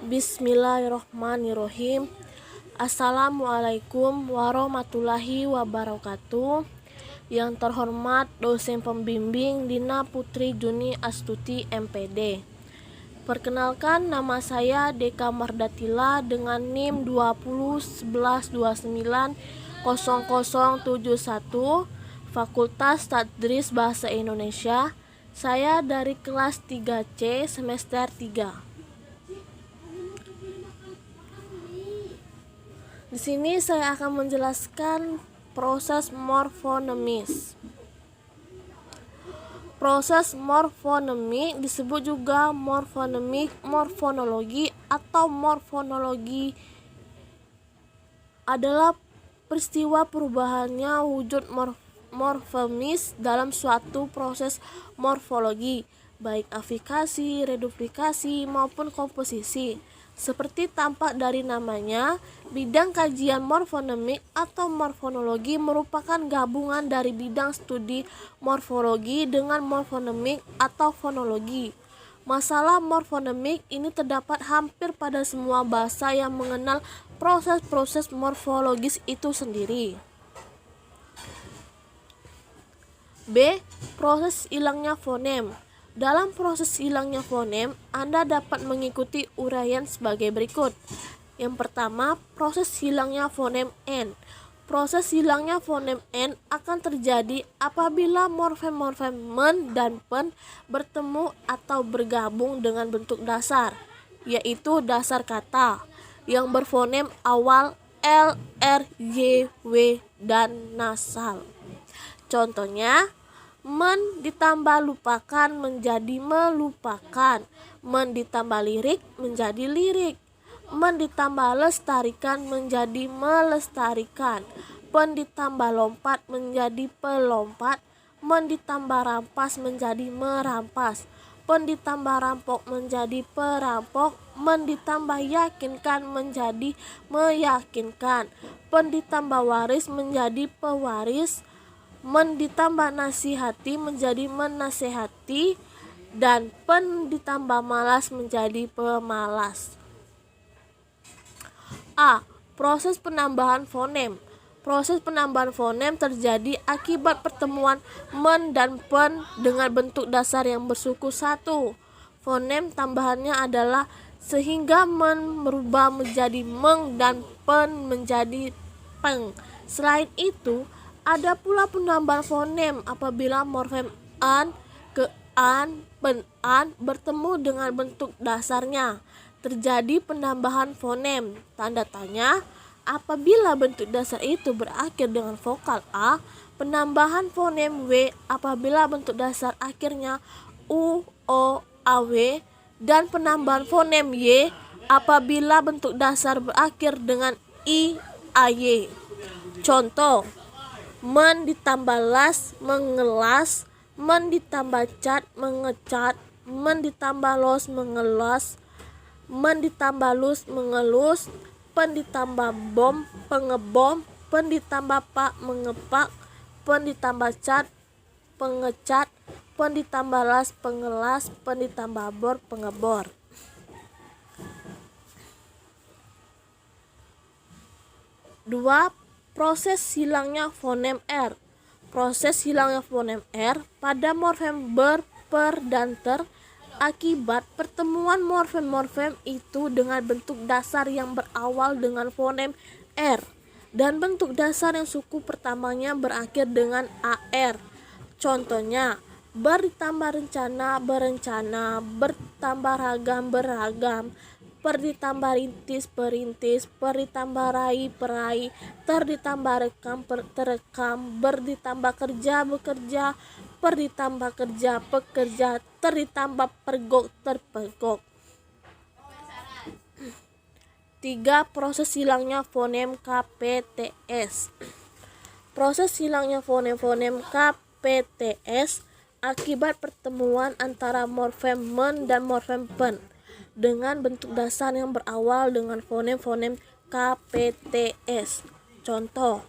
Bismillahirrohmanirrohim. Assalamualaikum warahmatullahi wabarakatuh. Yang terhormat dosen pembimbing Dina Putri Juni Astuti MPD. Perkenalkan, nama saya Deka Mardatila dengan NIM 2011290071, Fakultas Tadris Bahasa Indonesia. Saya dari kelas 3C semester 3. Di sini saya akan menjelaskan proses morfonemis. Proses morfonemi disebut juga morfonemik, morfonologi, atau morfonologi adalah peristiwa perubahannya wujud morfemis dalam suatu proses morfologi, baik afikasi, reduplikasi, maupun komposisi. Seperti tampak dari namanya, bidang kajian morfonemik atau morfonologi merupakan gabungan dari bidang studi morfologi dengan morfonemik atau fonologi. Masalah morfonemik ini terdapat hampir pada semua bahasa yang mengenal proses-proses morfologis itu sendiri. B. Proses hilangnya fonem. Dalam proses hilangnya fonem, Anda dapat mengikuti uraian sebagai berikut. Yang pertama, proses hilangnya fonem N. Proses hilangnya fonem N akan terjadi apabila morfem-morfem men dan pen bertemu atau bergabung dengan bentuk dasar, yaitu dasar kata, yang berfonem awal L, R, Y, W, dan nasal. Contohnya, men ditambah lupakan menjadi melupakan, men ditambah lirik menjadi lirik, men ditambah lestarikan menjadi melestarikan, pen ditambah lompat menjadi pelompat, men ditambah rampas menjadi merampas, pen ditambah rampok menjadi perampok, men ditambah yakinkan menjadi meyakinkan, pen ditambah waris menjadi pewaris, men ditambah nasihati menjadi menasehati, dan pen ditambah malas menjadi pemalas. A. Proses penambahan fonem. Proses penambahan fonem terjadi akibat pertemuan men dan pen dengan bentuk dasar yang bersuku satu. Fonem tambahannya adalah sehingga men merubah menjadi meng dan pen menjadi peng. Selain itu, ada pula penambahan fonem apabila morfem an, ke an, pen an bertemu dengan bentuk dasarnya. Terjadi penambahan fonem tanda tanya apabila bentuk dasar itu berakhir dengan vokal A, penambahan fonem W apabila bentuk dasar akhirnya U, O, AW, dan penambahan fonem Y apabila bentuk dasar berakhir dengan I, AY. Contoh: men ditambah las mengelas, men ditambah cat mengecat, men ditambah los mengelos, men ditambah lus mengelus, pen ditambah bom pengebom, pen ditambah pak mengepak, pen ditambah cat pengecat, pen ditambah las pengelas, pen ditambah bor pengebor. Dua. Proses hilangnya fonem R. Proses hilangnya fonem R pada morfem ber, per, dan ter akibat pertemuan morfem-morfem itu dengan bentuk dasar yang berawal dengan fonem R dan bentuk dasar yang suku pertamanya berakhir dengan AR. Contohnya, ber ditambah rencana berencana, bertambah ragam beragam, per ditambah rintis perintis, per ditambah rai perai, ter ditambah rekam terekam, ber ditambah kerja bekerja, per ditambah kerja pekerja, ter ditambah pergok terpergok. 3. Proses hilangnya fonem KPTS. Proses hilangnya fonem-fonem KPTS akibat pertemuan antara morfem men dan morfem pen dengan bentuk dasar yang berawal dengan fonem-fonem KPTS. Contoh: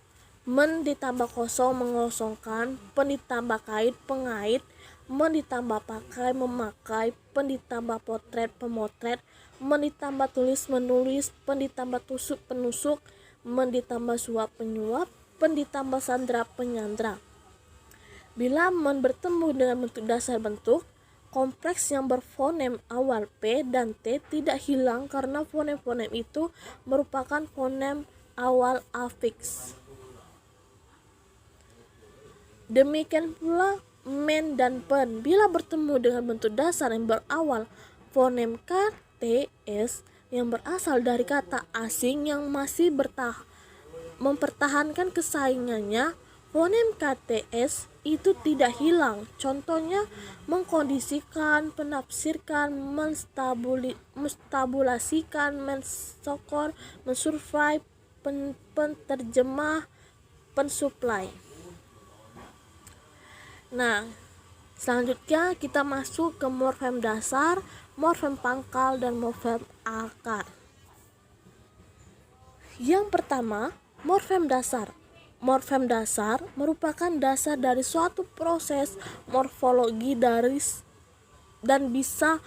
men ditambah kosong mengosongkan, pen ditambah kait pengait, men ditambah pakai memakai, pen ditambah potret pemotret, men ditambah tulis menulis, pen ditambah tusuk penusuk, men ditambah suap penyuap, pen ditambah sandra penyandra. Bila men bertemu dengan bentuk dasar bentuk kompleks yang berfonem awal P dan T tidak hilang karena fonem-fonem itu merupakan fonem awal afiks. Demikian pula men dan pen bila bertemu dengan bentuk dasar yang berawal fonem K, T, S yang berasal dari kata asing yang masih mempertahankan kesaingannya, fonem KTS itu tidak hilang. Contohnya mengkondisikan, penafsirkan, menstabulasikan, mensokor, mensurvey, penterjemah, pensuplai. Nah, selanjutnya kita masuk ke morfem dasar, morfem pangkal, dan morfem akar. Yang pertama, morfem dasar. Morfem dasar merupakan dasar dari suatu proses morfologi dan bisa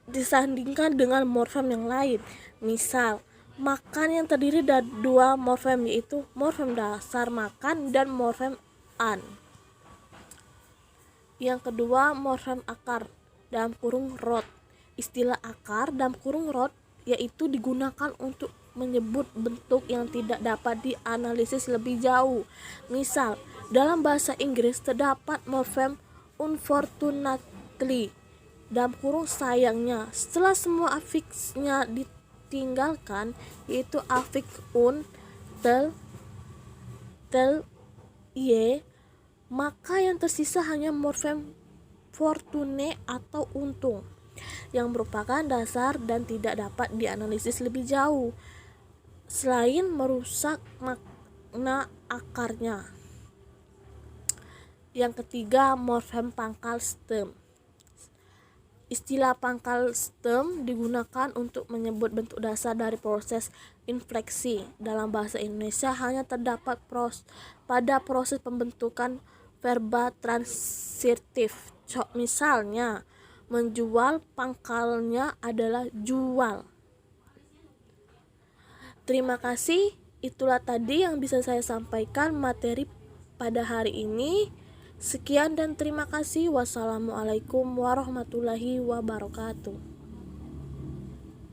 disandingkan dengan morfem yang lain. Misal, makan yang terdiri dari dua morfem yaitu morfem dasar makan dan morfem an. Yang kedua, morfem akar dalam kurung rot. Istilah akar dalam kurung rot yaitu digunakan untuk menyebut bentuk yang tidak dapat dianalisis lebih jauh. Misal, dalam bahasa Inggris terdapat morfem unfortunately dalam kurung sayangnya setelah semua afiksnya ditinggalkan yaitu afiks tel, y, maka yang tersisa hanya morfem fortune atau untung yang merupakan dasar dan tidak dapat dianalisis lebih jauh selain merusak makna akarnya. Yang ketiga, morfem pangkal stem. Istilah pangkal stem digunakan untuk menyebut bentuk dasar dari proses infleksi. Dalam bahasa Indonesia hanya terdapat pada proses pembentukan verba transitif. Misalnya, menjual pangkalnya adalah jual. Terima kasih, itulah tadi yang bisa saya sampaikan materi pada hari ini. Sekian dan terima kasih. Wassalamualaikum warahmatullahi wabarakatuh.